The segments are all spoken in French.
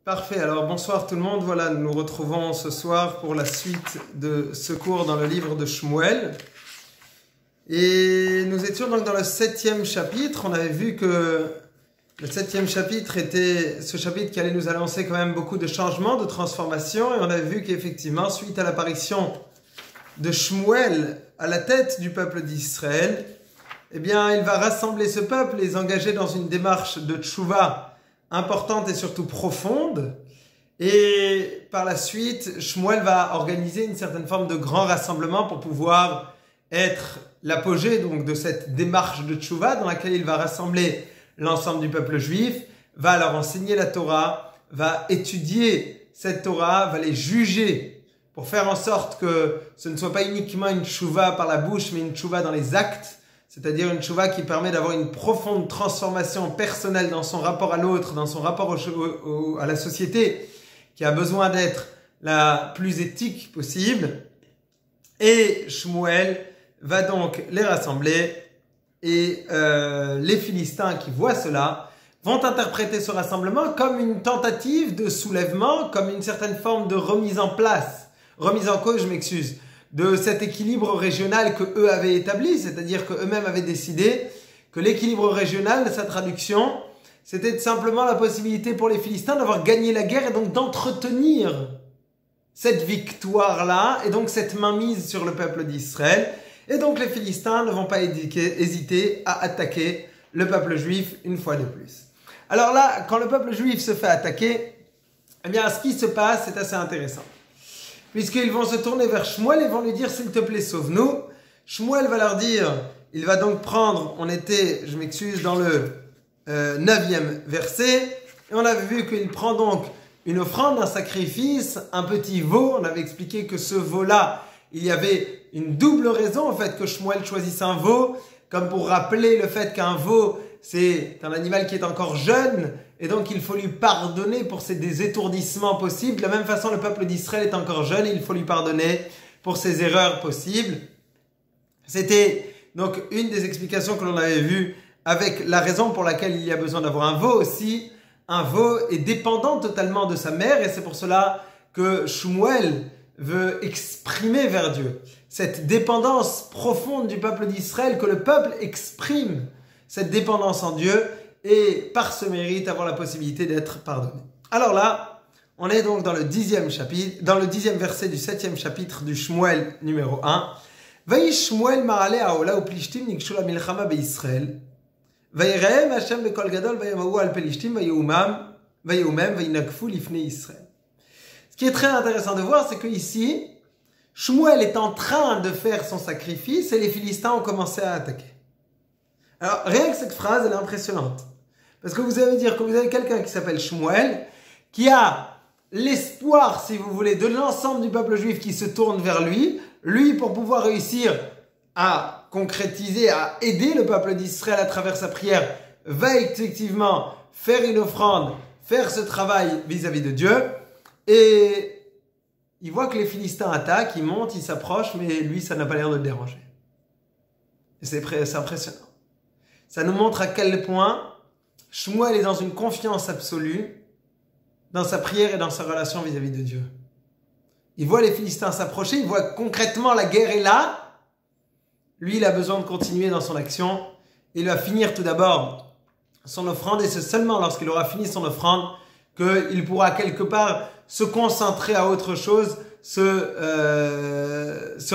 Parfait, alors bonsoir tout le monde, voilà, nous nous retrouvons ce soir pour la suite de ce cours dans le livre de Shmuel. Et nous étions donc dans le 7e chapitre, on avait vu que le 7e chapitre était ce chapitre qui allait nous annoncer quand même beaucoup de changements, de transformations, et on avait vu qu'effectivement, suite à l'apparition de Shmuel à la tête du peuple d'Israël, eh bien, il va rassembler ce peuple, les engager dans une démarche de tchouva importante et surtout profonde. Et par la suite, Shmuel va organiser une certaine forme de grand rassemblement pour pouvoir être l'apogée donc de cette démarche de tchouva dans laquelle il va rassembler l'ensemble du peuple juif, va leur enseigner la Torah, va étudier cette Torah, va les juger pour faire en sorte que ce ne soit pas uniquement une tchouva par la bouche, mais une tchouva dans les actes. C'est-à-dire une tchouva qui permet d'avoir une profonde transformation personnelle dans son rapport à l'autre, dans son rapport à la société, qui a besoin d'être la plus éthique possible. Et Shmuel va donc les rassembler et les Philistins qui voient cela vont interpréter ce rassemblement comme une tentative de soulèvement, comme une certaine forme de remise en cause, de cet équilibre régional que eux avaient établi, c'est-à-dire qu'eux-mêmes avaient décidé que l'équilibre régional, sa traduction, c'était simplement la possibilité pour les Philistins d'avoir gagné la guerre et donc d'entretenir cette victoire-là et donc cette mainmise sur le peuple d'Israël. Et donc les Philistins ne vont pas hésiter à attaquer le peuple juif une fois de plus. Alors là, quand le peuple juif se fait attaquer, eh bien ce qui se passe, c'est assez intéressant. Puisqu'ils vont se tourner vers Shmuel et vont lui dire « S'il te plaît, sauve-nous ». Shmuel va leur dire, il va donc prendre, dans le 9e verset, et on avait vu qu'il prend donc une offrande, un sacrifice, un petit veau. On avait expliqué que ce veau-là, il y avait une double raison, en fait, que Shmuel choisisse un veau, comme pour rappeler le fait qu'un veau, c'est un animal qui est encore jeune, et donc il faut lui pardonner pour des étourdissements possibles. De la même façon, le peuple d'Israël est encore jeune, et il faut lui pardonner pour ses erreurs possibles. C'était donc une des explications que l'on avait vues avec la raison pour laquelle il y a besoin d'avoir un veau aussi. Un veau est dépendant totalement de sa mère, et c'est pour cela que Shmuel veut exprimer vers Dieu cette dépendance profonde du peuple d'Israël, que le peuple exprime cette dépendance en Dieu, et par ce mérite avoir la possibilité d'être pardonné. Alors là, on est donc dans le 10e chapitre, dans le 10e verset du 7e chapitre du Shmuel numéro 1. Vaïsh Shmuel ma'ale ha'ola u'plishtim nigshu la'milchama be'Israël. Vayirehem Hashem be'kol gadol vayamahu al pelishtim vayumem vayinakfu lifnei Israël. Ce qui est très intéressant de voir, c'est que ici, Shmuel est en train de faire son sacrifice et les Philistins ont commencé à attaquer. Alors, rien que cette phrase, elle est impressionnante. Parce que vous allez dire que vous avez quelqu'un qui s'appelle Shmuel, qui a l'espoir, si vous voulez, de l'ensemble du peuple juif qui se tourne vers lui, pour pouvoir réussir à concrétiser, à aider le peuple d'Israël à travers sa prière, va effectivement faire une offrande, faire ce travail vis-à-vis de Dieu, et il voit que les Philistins attaquent, ils montent, ils s'approchent, mais lui, ça n'a pas l'air de le déranger. Et c'est impressionnant. Ça nous montre à quel point Shmuel est dans une confiance absolue dans sa prière et dans sa relation vis-à-vis de Dieu. Il voit les Philistins s'approcher, il voit concrètement la guerre est là. Lui, il a besoin de continuer dans son action. Il va finir tout d'abord son offrande, et c'est seulement lorsqu'il aura fini son offrande qu'il pourra quelque part se concentrer à autre chose, se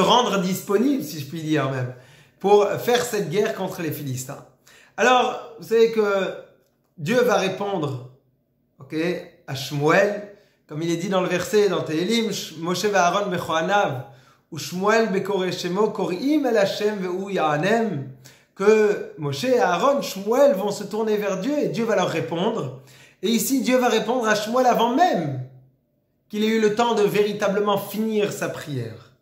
rendre disponible, si je puis dire même, pour faire cette guerre contre les Philistins. Alors, vous savez que Dieu va répondre, à Shmuel, comme il est dit dans le verset, dans Tehilim, Moshe ve'Aaron bechoanav, ou Shmuel bekoreshemo korim el Hashem ve'u ya'anem, que Moshe et Aaron, Shmuel vont se tourner vers Dieu et Dieu va leur répondre. Et ici, Dieu va répondre à Shmuel avant même qu'il ait eu le temps de véritablement finir sa prière.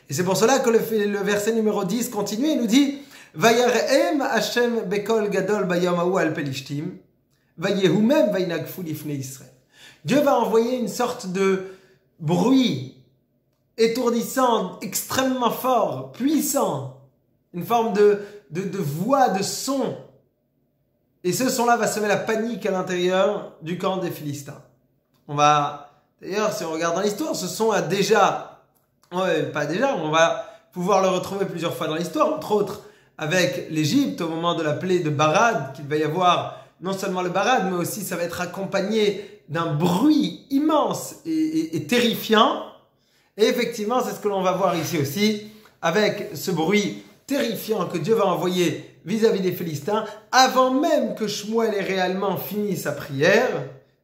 Et c'est pour cela que le verset numéro 10 continue et nous dit Vayarehem Hashem bekol gadol bayamahu al pelishtim vayehumem vayinagfu lifnei Israël. Dieu va envoyer une sorte de bruit étourdissant, extrêmement fort, puissant, une forme de voix, de son. Et ce son-là va semer la panique à l'intérieur du camp des Philistins. D'ailleurs, si on regarde dans l'histoire, ce sont on va pouvoir le retrouver plusieurs fois dans l'histoire, entre autres avec l'Égypte au moment de la plaie de Barad, qu'il va y avoir non seulement le Barad, mais aussi ça va être accompagné d'un bruit immense et terrifiant. Et effectivement, c'est ce que l'on va voir ici aussi, avec ce bruit terrifiant que Dieu va envoyer vis-à-vis des Philistins, avant même que Shmuel ait réellement fini sa prière.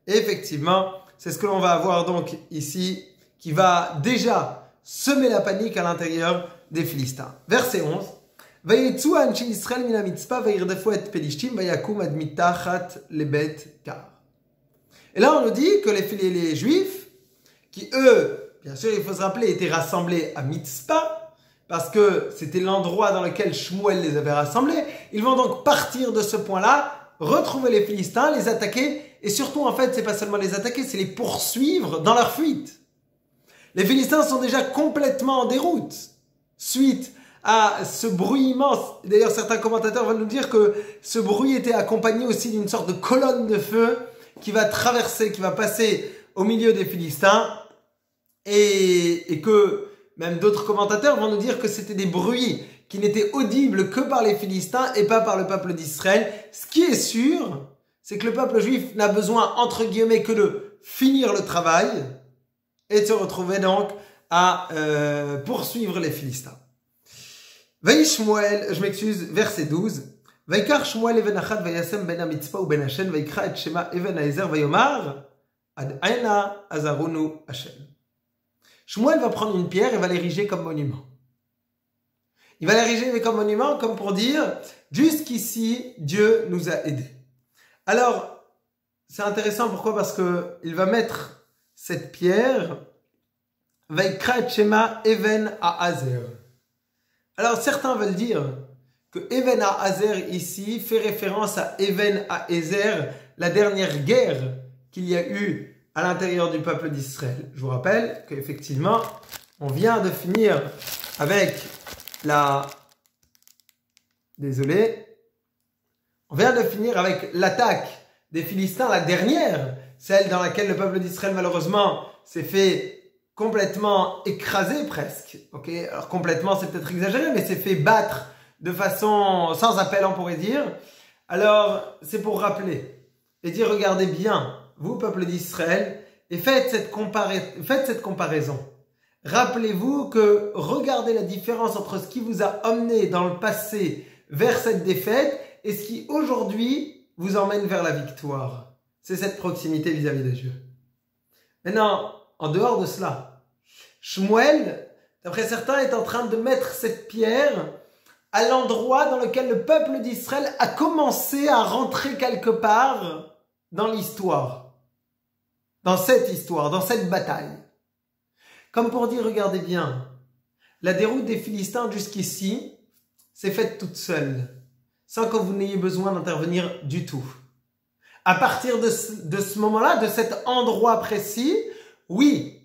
Et effectivement, c'est ce que l'on va avoir donc ici, qui va déjà semer la panique à l'intérieur des Philistins. Verset 11. ויצאו אנשי ישראל מן המצפה וירדפו את פלישתים ויקום עד מתחת לבית קר. Et là on nous dit que les Juifs, qui eux, bien sûr il faut se rappeler, étaient rassemblés à Mitzpah, parce que c'était l'endroit dans lequel Shmuel les avait rassemblés, ils vont donc partir de ce point-là, retrouver les Philistins, les attaquer, et surtout en fait c'est pas seulement les attaquer, c'est les poursuivre dans leur fuite. Les Philistins sont déjà complètement en déroute, suite à ce bruit immense. D'ailleurs, certains commentateurs vont nous dire que ce bruit était accompagné aussi d'une sorte de colonne de feu qui va traverser, qui va passer au milieu des Philistins, et que même d'autres commentateurs vont nous dire que c'était des bruits qui n'étaient audibles que par les Philistins et pas par le peuple d'Israël. Ce qui est sûr, c'est que le peuple juif n'a besoin, entre guillemets, que de finir le travail et de se retrouver donc à poursuivre les Philistins. Verset 12. ויקח שמואל אבן אחת וישם בין המצפה ובין השן ויקרא את שמה אבן העזר ויאמר עד הנה עזרונו השם. Shmuel va prendre une pierre et va l'ériger comme monument. Il va l'ériger comme monument, comme pour dire jusqu'ici Dieu nous a aidés. Alors c'est intéressant, pourquoi? Parce que il va mettre cette pierre ויקרא את שמה אבן העזר. Alors certains veulent dire que Even HaAzer ici fait référence à Even HaEzer, la dernière guerre qu'il y a eu à l'intérieur du peuple d'Israël. Je vous rappelle qu'effectivement, on vient de finir avec l'attaque des Philistins, la dernière, celle dans laquelle le peuple d'Israël malheureusement s'est fait complètement écrasé presque, ok? Alors complètement c'est peut-être exagéré, mais s'est fait battre de façon sans appel, on pourrait dire. Alors c'est pour rappeler et dire regardez bien, vous peuple d'Israël, et faites cette comparaison. Rappelez-vous que regardez la différence entre ce qui vous a emmené dans le passé vers cette défaite et ce qui aujourd'hui vous emmène vers la victoire. C'est cette proximité vis-à-vis de Dieu. Maintenant, en dehors de cela, Shmuel, d'après certains, est en train de mettre cette pierre à l'endroit dans lequel le peuple d'Israël a commencé à rentrer quelque part dans l'histoire. Dans cette histoire, dans cette bataille. Comme pour dire, regardez bien, la déroute des Philistins jusqu'ici s'est faite toute seule, sans que vous n'ayez besoin d'intervenir du tout. À partir de ce moment-là, de cet endroit précis, oui,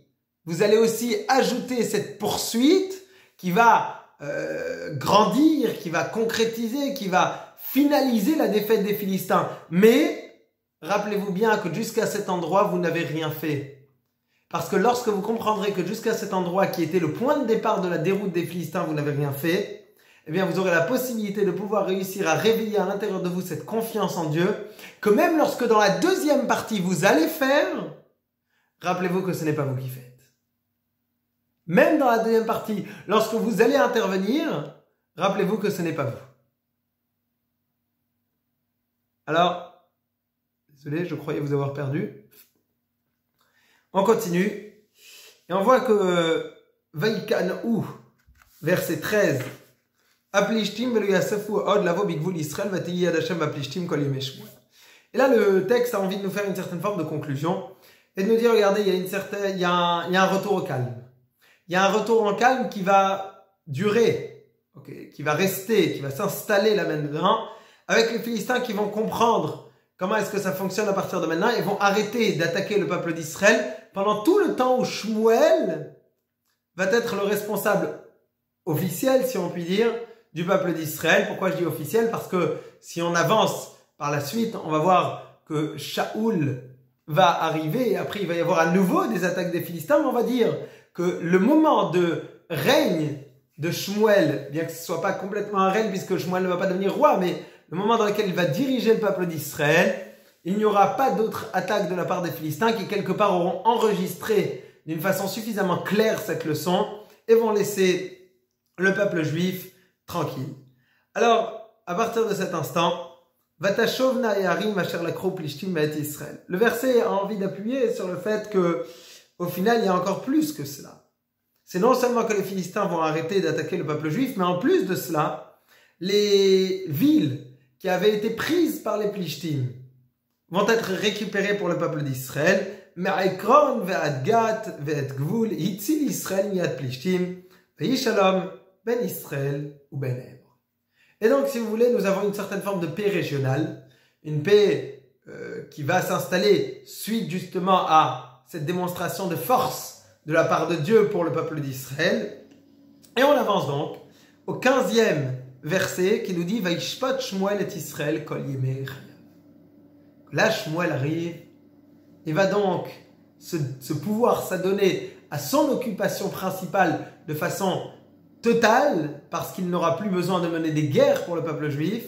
vous allez aussi ajouter cette poursuite qui va grandir, qui va concrétiser, qui va finaliser la défaite des Philistins. Mais rappelez-vous bien que jusqu'à cet endroit, vous n'avez rien fait. Parce que lorsque vous comprendrez que jusqu'à cet endroit qui était le point de départ de la déroute des Philistins, vous n'avez rien fait, eh bien vous aurez la possibilité de pouvoir réussir à réveiller à l'intérieur de vous cette confiance en Dieu, que même lorsque dans la deuxième partie vous allez faire, rappelez-vous que ce n'est pas vous qui faites. Même dans la deuxième partie, lorsque vous allez intervenir, rappelez-vous que ce n'est pas vous. Alors, désolé, je croyais vous avoir perdu. On continue. Et on voit que Vaikanu, verset 13, Aplishtim velu yasefu od lavo bigvul Israël vatiyi ad Hashem aplishtim kol yemei Shmuel. Et là, le texte a envie de nous faire une certaine forme de conclusion et de nous dire, regardez, il y a un retour au calme. Il y a un retour en calme qui va durer, okay, qui va rester, qui va s'installer là maintenant, avec les Philistins qui vont comprendre comment est-ce que ça fonctionne à partir de maintenant et vont arrêter d'attaquer le peuple d'Israël pendant tout le temps où Shmuel va être le responsable officiel, si on peut dire, du peuple d'Israël. Pourquoi je dis officiel? Parce que si on avance par la suite, on va voir que Shaoul va arriver, et après il va y avoir à nouveau des attaques des Philistins, mais on va dire que le moment de règne de Shmuel, bien que ce ne soit pas complètement un règne puisque Shmuel ne va pas devenir roi, mais le moment dans lequel il va diriger le peuple d'Israël, il n'y aura pas d'autres attaques de la part des Philistins qui quelque part auront enregistré d'une façon suffisamment claire cette leçon et vont laisser le peuple juif tranquille. Alors, à partir de cet instant, Vatashovna et Harim asher lakro plishtim ba'et Israël. Le verset a envie d'appuyer sur le fait que, au final, il y a encore plus que cela. C'est non seulement que les Philistins vont arrêter d'attaquer le peuple juif, mais en plus de cela, les villes qui avaient été prises par les Plishtim vont être récupérées pour le peuple d'Israël. Me'ekron ve'ad Gat ve'et Gvul yitzil Israël miyad Plishtim ve'yishalom ben Israël ou ben Eber. Et donc, si vous voulez, nous avons une certaine forme de paix régionale, une paix qui va s'installer suite justement à cette démonstration de force de la part de Dieu pour le peuple d'Israël. Et on avance donc au 15e verset qui nous dit « Vaishpat Shmuel et Israël kol yemei chayav ». Là, Shmuel arrive et va donc se pouvoir s'adonner à son occupation principale de façon totale, parce qu'il n'aura plus besoin de mener des guerres pour le peuple juif.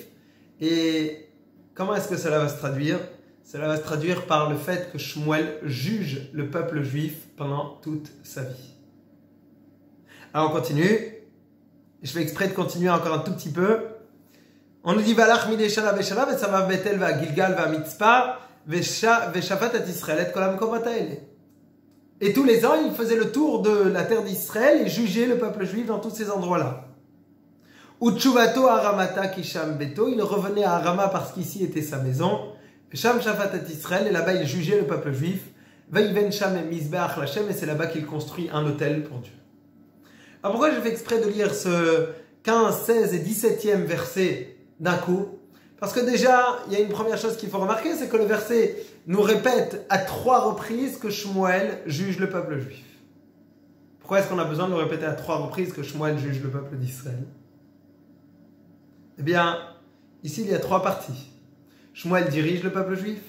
Et comment est-ce que cela va se traduire? Cela va se traduire par le fait que Shmuel juge le peuple juif pendant toute sa vie. Alors on continue. Je fais exprès de continuer encore un tout petit peu. On nous dit Valach midei shana veshana vetzava Betel va Gilgal va Mitzpah veshafat et Israël et kol hamkomot haele. Et tous les ans, il faisait le tour de la terre d'Israël et jugeait le peuple juif dans tous ces endroits-là. Utshuvato aramata kisham beto, il revenait à Arama parce qu'ici était sa maison. Sham shafat et Israël, et là-bas il jugeait le peuple juif. Veiven sham mizbeach lachem, et c'est là-bas qu'il construit un autel pour Dieu. Alors pourquoi je fais exprès de lire ce 15, 16 et 17e verset d'un coup? Parce que déjà, il y a une première chose qu'il faut remarquer, c'est que le verset nous répète à 3 reprises que Shmuel juge le peuple juif. Pourquoi est-ce qu'on a besoin de le répéter à 3 reprises que Shmuel juge le peuple d'Israël? Eh bien, ici il y a 3 parties. Shmuel dirige le peuple juif.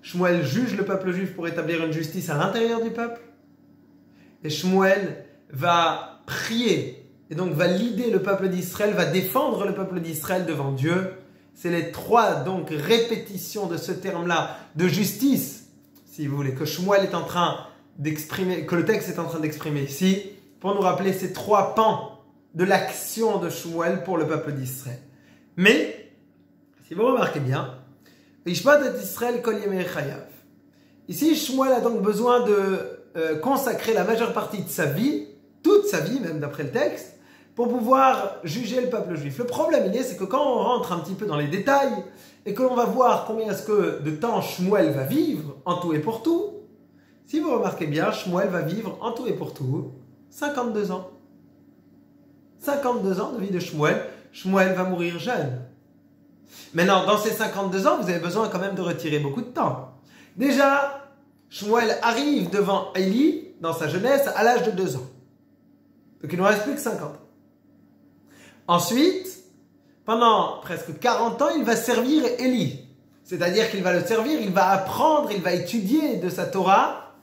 Shmuel juge le peuple juif pour établir une justice à l'intérieur du peuple. Et Shmuel va prier, et donc va leader le peuple d'Israël, va défendre le peuple d'Israël devant Dieu. C'est les 3 donc répétitions de ce terme-là de justice, si vous voulez, que Shmuel est en train d'exprimer, que le texte est en train d'exprimer ici, pour nous rappeler ces 3 pans de l'action de Shmuel pour le peuple d'Israël. Mais, si vous remarquez bien, Ishmat et Israël kol yemei chayav. Ici, Shmuel a donc besoin de consacrer la majeure partie de sa vie, toute sa vie même d'après le texte, pour pouvoir juger le peuple juif. Le problème, c'est que quand on rentre un petit peu dans les détails, et que l'on va voir combien est-ce que de temps Shmuel va vivre en tout et pour tout, si vous remarquez bien, Shmuel va vivre en tout et pour tout 52 ans. 52 ans de vie de Shmuel. Shmuel va mourir jeune. Maintenant, dans ces 52 ans, vous avez besoin quand même de retirer beaucoup de temps. Déjà, Shmuel arrive devant Élie, dans sa jeunesse, à l'âge de 2 ans. Donc il ne nous reste plus que 50 ans. Ensuite, pendant presque 40 ans, il va servir Élie. C'est-à-dire qu'il va le servir, il va apprendre, il va étudier de sa Torah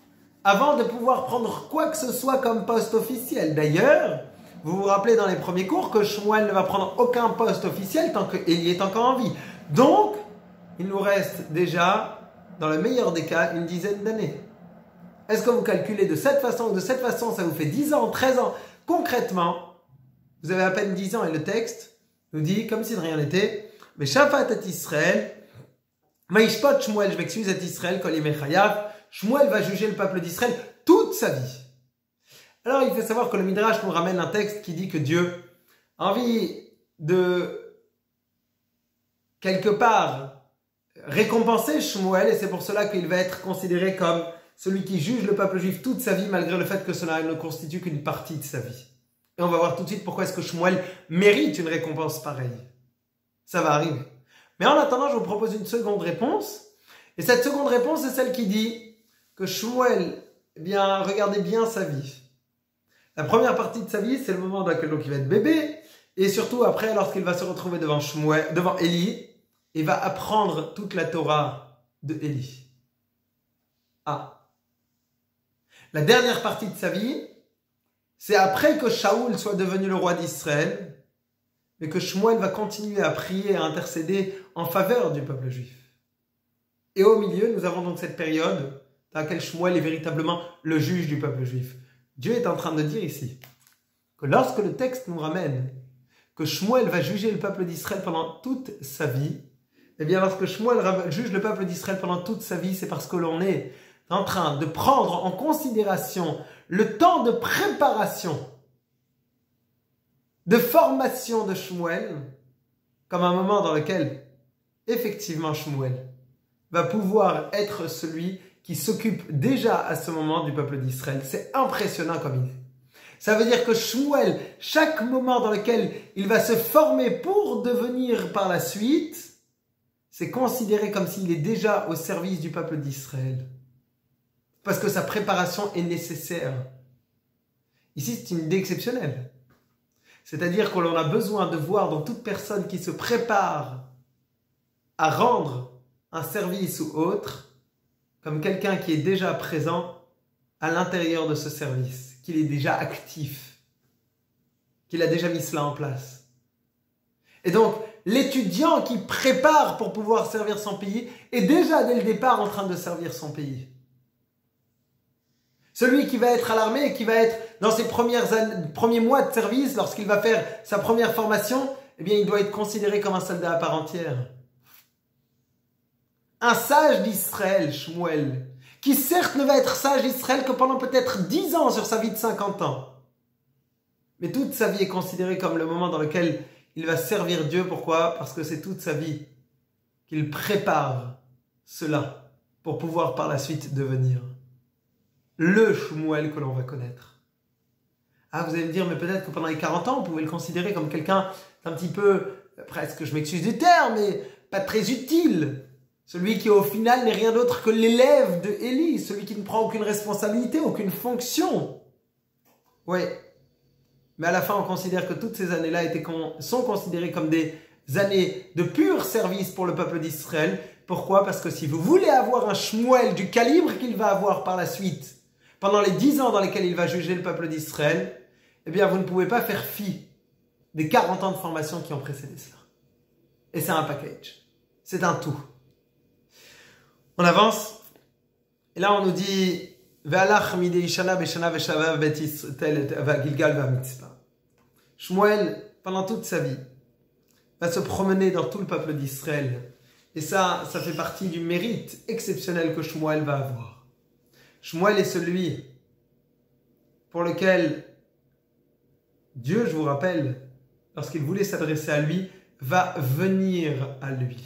avant de pouvoir prendre quoi que ce soit comme poste officiel. D'ailleurs, vous vous rappelez dans les premiers cours que Shmuel ne va prendre aucun poste officiel tant que Élie est encore en vie. Donc, il nous reste déjà, dans le meilleur des cas, une dizaine d'années. Est-ce que vous calculez de cette façon ou de cette façon, ça vous fait 10 ans, 13 ans? Concrètement, vous avez à peine 10 ans et le texte nous dit, comme si de rien n'était, mais Shafat et Israël, Maishpot Shmuel, je m'excuse, et Israël, kol yemei chayav, Shmuel va juger le peuple d'Israël toute sa vie. Alors il faut savoir que le Midrash nous ramène un texte qui dit que Dieu a envie de, quelque part, récompenser Shmuel, et c'est pour cela qu'il va être considéré comme celui qui juge le peuple juif toute sa vie, malgré le fait que cela ne constitue qu'une partie de sa vie. Et on va voir tout de suite pourquoi est-ce que Shmuel mérite une récompense pareille. Ça va arriver. Mais en attendant, je vous propose une seconde réponse. Et cette seconde réponse, c'est celle qui dit que Shmuel, eh bien, regardez bien sa vie. La première partie de sa vie, c'est le moment dans lequel il va être bébé. Et surtout après, lorsqu'il va se retrouver devant Élie, il va apprendre toute la Torah de Élie. Ah. La dernière partie de sa vie, c'est après que Shaoul soit devenu le roi d'Israël, mais que Shmuel va continuer à prier et à intercéder en faveur du peuple juif. Et au milieu, nous avons donc cette période dans laquelle Shmuel est véritablement le juge du peuple juif. Dieu est en train de dire ici que lorsque le texte nous ramène que Shmuel va juger le peuple d'Israël pendant toute sa vie, eh bien lorsque Shmuel juge le peuple d'Israël pendant toute sa vie, c'est parce que l'on est en train de prendre en considération le temps de préparation, de formation de Shmuel, comme un moment dans lequel, effectivement, Shmuel va pouvoir être celui qui s'occupe déjà à ce moment du peuple d'Israël. C'est impressionnant comme il est. Ça veut dire que Shmuel, chaque moment dans lequel il va se former pour devenir par la suite, c'est considéré comme s'il est déjà au service du peuple d'Israël. Parce que sa préparation est nécessaire. Ici, c'est une idée exceptionnelle. C'est-à-dire que l'on a besoin de voir dans toute personne qui se prépare à rendre un service ou autre, comme quelqu'un qui est déjà présent à l'intérieur de ce service, qu'il est déjà actif, qu'il a déjà mis cela en place. Et donc, l'étudiant qui prépare pour pouvoir servir son pays est déjà dès le départ en train de servir son pays. Celui qui va être à l'armée et qui va être dans ses premiers mois de service, lorsqu'il va faire sa première formation, eh bien, il doit être considéré comme un soldat à part entière. Un sage d'Israël, Shmuel, qui certes ne va être sage d'Israël que pendant peut-être 10 ans sur sa vie de 50 ans. Mais toute sa vie est considérée comme le moment dans lequel il va servir Dieu. Pourquoi? Parce que c'est toute sa vie qu'il prépare cela pour pouvoir par la suite devenir le Shmuel que l'on va connaître. Ah, vous allez me dire, mais peut-être que pendant les 40 ans, on pouvait le considérer comme quelqu'un d'un petit peu, presque, je m'excuse du terme, mais pas très utile. Celui qui, au final, n'est rien d'autre que l'élève de Élie, celui qui ne prend aucune responsabilité, aucune fonction. Oui. Mais à la fin, on considère que toutes ces années-là sont considérées comme des années de pur service pour le peuple d'Israël. Pourquoi? Parce que si vous voulez avoir un Shmuel du calibre qu'il va avoir par la suite, pendant les 10 ans dans lesquels il va juger le peuple d'Israël, eh bien, vous ne pouvez pas faire fi des 40 ans de formation qui ont précédé cela. Et c'est un package. C'est un tout. On avance. Et là, on nous dit Shmuel, pendant toute sa vie, va se promener dans tout le peuple d'Israël. Et ça fait partie du mérite exceptionnel que Shmuel va avoir. Shmuel est celui pour lequel Dieu, je vous rappelle, lorsqu'il voulait s'adresser à lui, va venir à lui.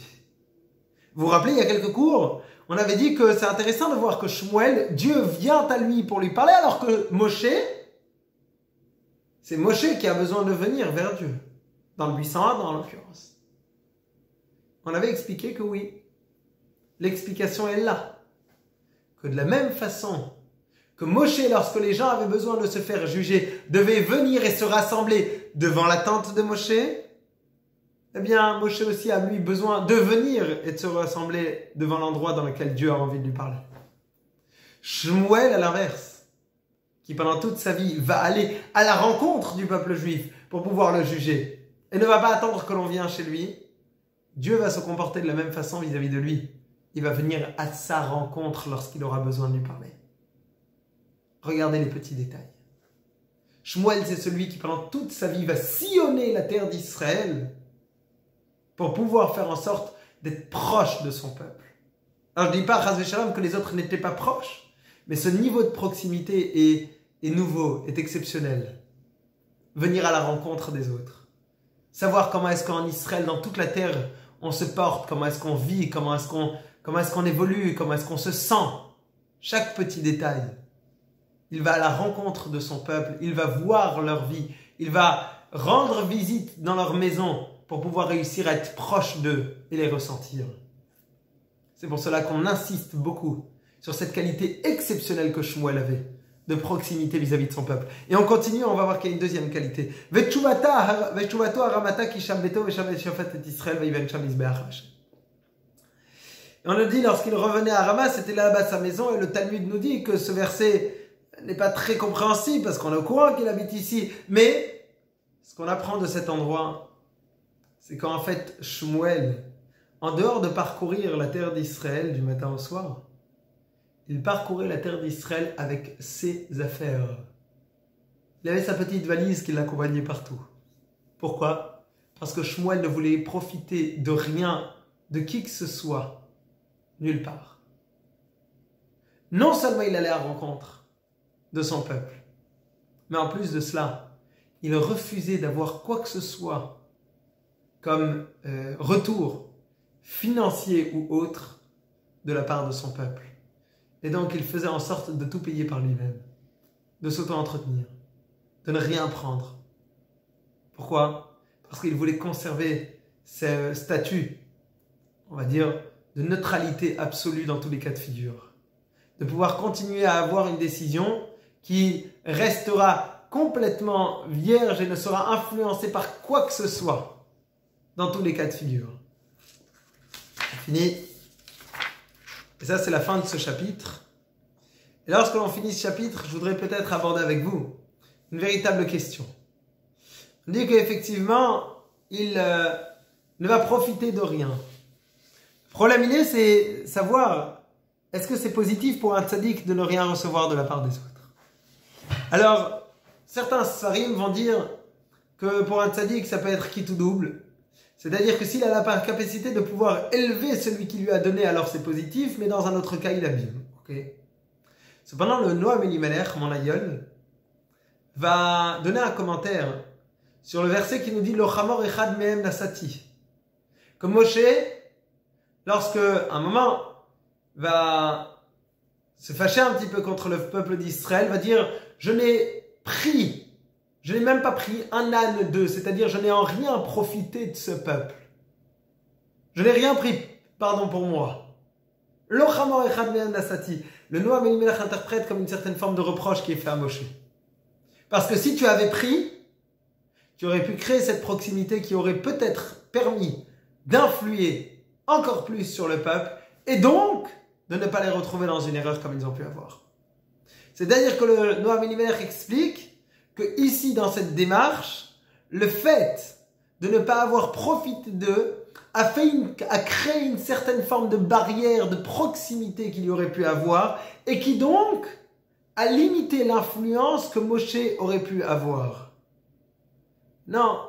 Vous vous rappelez, il y a quelques cours, on avait dit que c'est intéressant de voir que Shmuel, Dieu vient à lui pour lui parler, alors que Moshe, c'est Moshe qui a besoin de venir vers Dieu, dans le 801 en l'occurrence. On avait expliqué que oui, l'explication est là. Que de la même façon que Moshe, lorsque les gens avaient besoin de se faire juger, devait venir et se rassembler devant la tente de Moshe, eh bien, Moshe aussi a lui besoin de venir et de se rassembler devant l'endroit dans lequel Dieu a envie de lui parler. Shmuel, à l'inverse, qui pendant toute sa vie va aller à la rencontre du peuple juif pour pouvoir le juger et ne va pas attendre que l'on vienne chez lui, Dieu va se comporter de la même façon vis-à-vis de lui. Il va venir à sa rencontre lorsqu'il aura besoin de lui parler. Regardez les petits détails. Shmuel, c'est celui qui pendant toute sa vie va sillonner la terre d'Israël pour pouvoir faire en sorte d'être proche de son peuple. Alors je ne dis pas, Chas v'Shalom, que les autres n'étaient pas proches, mais ce niveau de proximité est nouveau, est exceptionnel. Venir à la rencontre des autres. Savoir comment est-ce qu'en Israël, dans toute la terre, on se porte, comment est-ce qu'on vit, comment est-ce qu'on évolue, comment est-ce qu'on se sent. Chaque petit détail. Il va à la rencontre de son peuple, il va voir leur vie, il va rendre visite dans leur maison pour pouvoir réussir à être proche d'eux et les ressentir. C'est pour cela qu'on insiste beaucoup sur cette qualité exceptionnelle que Shmuel avait, de proximité vis-à-vis de son peuple. Et on continue, on va voir qu'il y a une deuxième qualité. Et Et on nous dit, lorsqu'il revenait à Rama, c'était là-bas sa maison, et le Talmud nous dit que ce verset n'est pas très compréhensible, parce qu'on est au courant qu'il habite ici. Mais, ce qu'on apprend de cet endroit, c'est qu'en fait, Shmuel, en dehors de parcourir la terre d'Israël du matin au soir, il parcourait la terre d'Israël avec ses affaires. Il avait sa petite valise qui l'accompagnait partout. Pourquoi? Parce que Shmuel ne voulait profiter de rien, de qui que ce soit, nulle part. Non seulement il allait à la rencontre de son peuple, mais en plus de cela, il refusait d'avoir quoi que ce soit comme retour financier ou autre de la part de son peuple. Et donc il faisait en sorte de tout payer par lui-même, de s'auto-entretenir, de ne rien prendre. Pourquoi? Parce qu'il voulait conserver ce statut, on va dire, de neutralité absolue dans tous les cas de figure. De pouvoir continuer à avoir une décision qui restera complètement vierge et ne sera influencée par quoi que ce soit dans tous les cas de figure. Fini. Et ça, c'est la fin de ce chapitre. Et lorsque l'on finit ce chapitre, je voudrais peut-être aborder avec vous une véritable question. On dit qu'effectivement, il ne va profiter de rien. Le problème, c'est savoir, est-ce que c'est positif pour un tzaddik de ne rien recevoir de la part des autres? Alors, certains sarim vont dire que pour un tzaddik, ça peut être qui tout double. C'est-à-dire que s'il a la capacité de pouvoir élever celui qui lui a donné, alors c'est positif, mais dans un autre cas, il abîme. Okay. Cependant, le Noam Elimelech, mon aïeul, va donner un commentaire sur le verset qui nous dit « Lo chamor echad mehem nasati ». Que Moshe, lorsque, un moment, va se fâcher un petit peu contre le peuple d'Israël, va dire « Je n'ai même pas pris un âne d'eux, c'est-à-dire je n'ai en rien profité de ce peuple. Je n'ai rien pris, pardon pour moi. » Lo chamor echad mehem nasati. Le Noam Elimelech interprète comme une certaine forme de reproche qui est fait à Moshe. Parce que si tu avais pris, tu aurais pu créer cette proximité qui aurait peut-être permis d'influer encore plus sur le peuple et donc de ne pas les retrouver dans une erreur comme ils ont pu avoir. C'est-à-dire que le Noam Elimelech explique que ici, dans cette démarche, le fait de ne pas avoir profité d'eux a créé une certaine forme de barrière, de proximité qu'il y aurait pu avoir et qui donc a limité l'influence que Moshe aurait pu avoir. Non,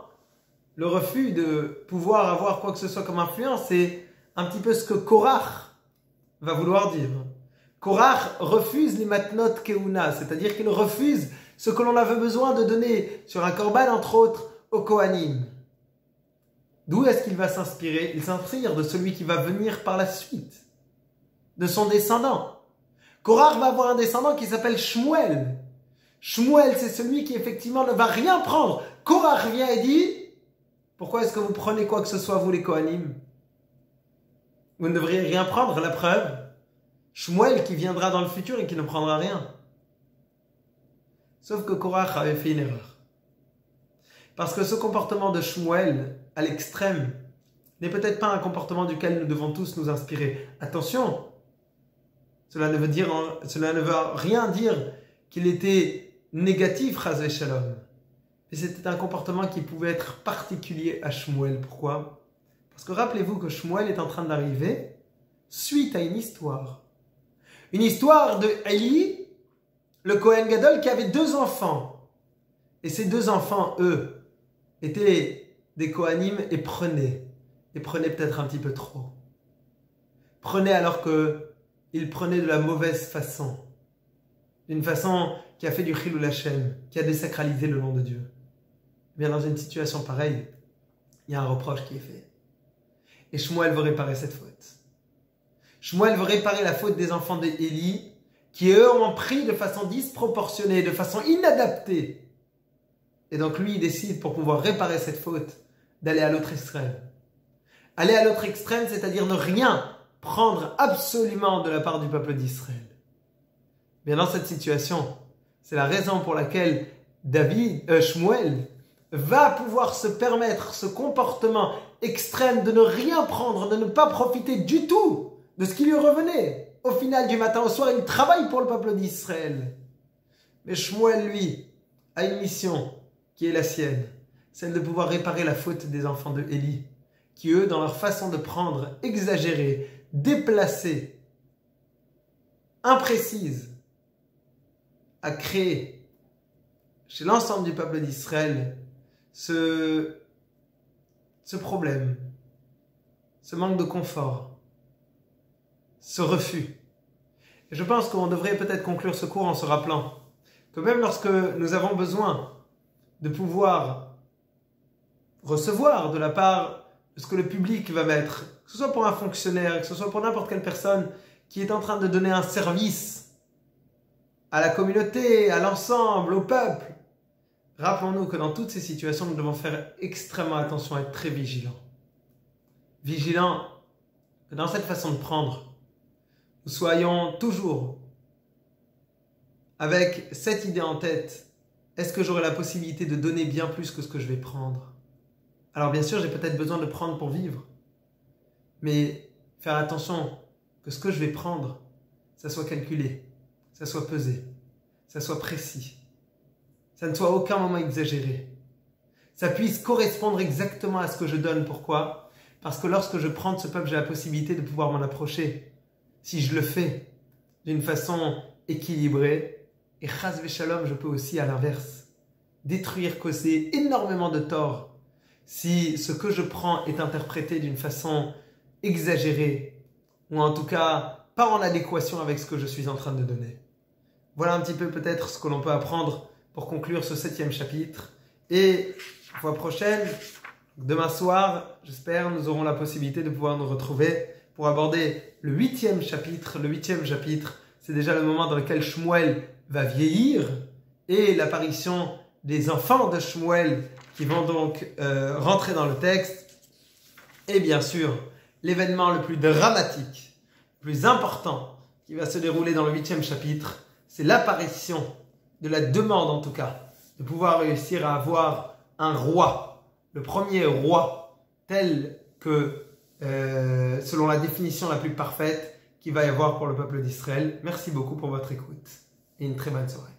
le refus de pouvoir avoir quoi que ce soit comme influence, c'est un petit peu ce que Korach va vouloir dire. Korach refuse les matnot keuna, c'est-à-dire qu'il refuse ce que l'on avait besoin de donner sur un korban, entre autres, au Kohanim. D'où est-ce qu'il va s'inspirer? Il s'inspire de celui qui va venir par la suite, de son descendant. Korach va avoir un descendant qui s'appelle Shmuel. Shmuel, c'est celui qui effectivement ne va rien prendre. Korach vient et dit, pourquoi est-ce que vous prenez quoi que ce soit, vous les Kohanim? Vous ne devriez rien prendre, la preuve. Shmuel qui viendra dans le futur et qui ne prendra rien. Sauf que Korach avait fait une erreur. Parce que ce comportement de Shmuel, à l'extrême, n'est peut-être pas un comportement duquel nous devons tous nous inspirer. Attention, cela ne veut rien dire qu'il était négatif, Chas v'Shalom. Mais c'était un comportement qui pouvait être particulier à Shmuel. Pourquoi? Parce que rappelez-vous que Shmuel est en train d'arriver suite à une histoire. Une histoire de Eli, le Kohen Gadol, qui avait 2 enfants. Et ces 2 enfants, eux, étaient des Kohanim et prenaient peut-être un petit peu trop. Prenaient alors qu'ils prenaient de la mauvaise façon. D'une façon qui a fait du Chilul Hashem, qui a désacralisé le nom de Dieu. Eh bien, dans une situation pareille, il y a un reproche qui est fait. Et Shmuel veut réparer cette faute. Shmuel veut réparer la faute des enfants d'Élie, qui eux ont pris de façon disproportionnée, de façon inadaptée. Et donc lui, il décide, pour pouvoir réparer cette faute, d'aller à l'autre extrême. Aller à l'autre extrême, c'est-à-dire ne rien prendre absolument de la part du peuple d'Israël. Bien, dans cette situation, c'est la raison pour laquelle Shmuel va pouvoir se permettre ce comportement extrême de ne rien prendre, de ne pas profiter du tout de ce qui lui revenait. Au final, du matin au soir, il travaille pour le peuple d'Israël. Mais Shmuel, lui, a une mission qui est la sienne, celle de pouvoir réparer la faute des enfants de Élie, qui eux, dans leur façon de prendre, exagérée, déplacée, imprécise, a créé chez l'ensemble du peuple d'Israël ce problème, ce manque de confort, ce refus. Et je pense qu'on devrait peut-être conclure ce cours en se rappelant que même lorsque nous avons besoin de pouvoir recevoir de la part de ce que le public va mettre, que ce soit pour un fonctionnaire, que ce soit pour n'importe quelle personne qui est en train de donner un service à la communauté, à l'ensemble, au peuple, rappelons-nous que dans toutes ces situations, nous devons faire extrêmement attention à être très vigilants. Vigilants que dans cette façon de prendre, nous soyons toujours avec cette idée en tête. Est-ce que j'aurai la possibilité de donner bien plus que ce que je vais prendre? Alors bien sûr, j'ai peut-être besoin de prendre pour vivre. Mais faire attention que ce que je vais prendre, ça soit calculé, ça soit pesé, ça soit précis. Ça ne soit à aucun moment exagéré. Ça puisse correspondre exactement à ce que je donne. Pourquoi? Parce que lorsque je prends de ce peuple, j'ai la possibilité de pouvoir m'en approcher. Si je le fais d'une façon équilibrée, et chas v'shalom, je peux aussi, à l'inverse, détruire, causer énormément de tort si ce que je prends est interprété d'une façon exagérée, ou en tout cas pas en adéquation avec ce que je suis en train de donner. Voilà un petit peu peut-être ce que l'on peut apprendre pour conclure ce 7e chapitre. Et la fois prochaine, demain soir, j'espère, nous aurons la possibilité de pouvoir nous retrouver pour aborder le 8e chapitre. Le 8e chapitre, c'est déjà le moment dans lequel Shmuel va vieillir et l'apparition des enfants de Shmuel qui vont donc rentrer dans le texte. Et bien sûr, l'événement le plus dramatique, le plus important qui va se dérouler dans le 8e chapitre, c'est l'apparition de la demande en tout cas, de pouvoir réussir à avoir un roi, le premier roi tel que, selon la définition la plus parfaite qu'il va y avoir pour le peuple d'Israël. Merci beaucoup pour votre écoute et une très bonne soirée.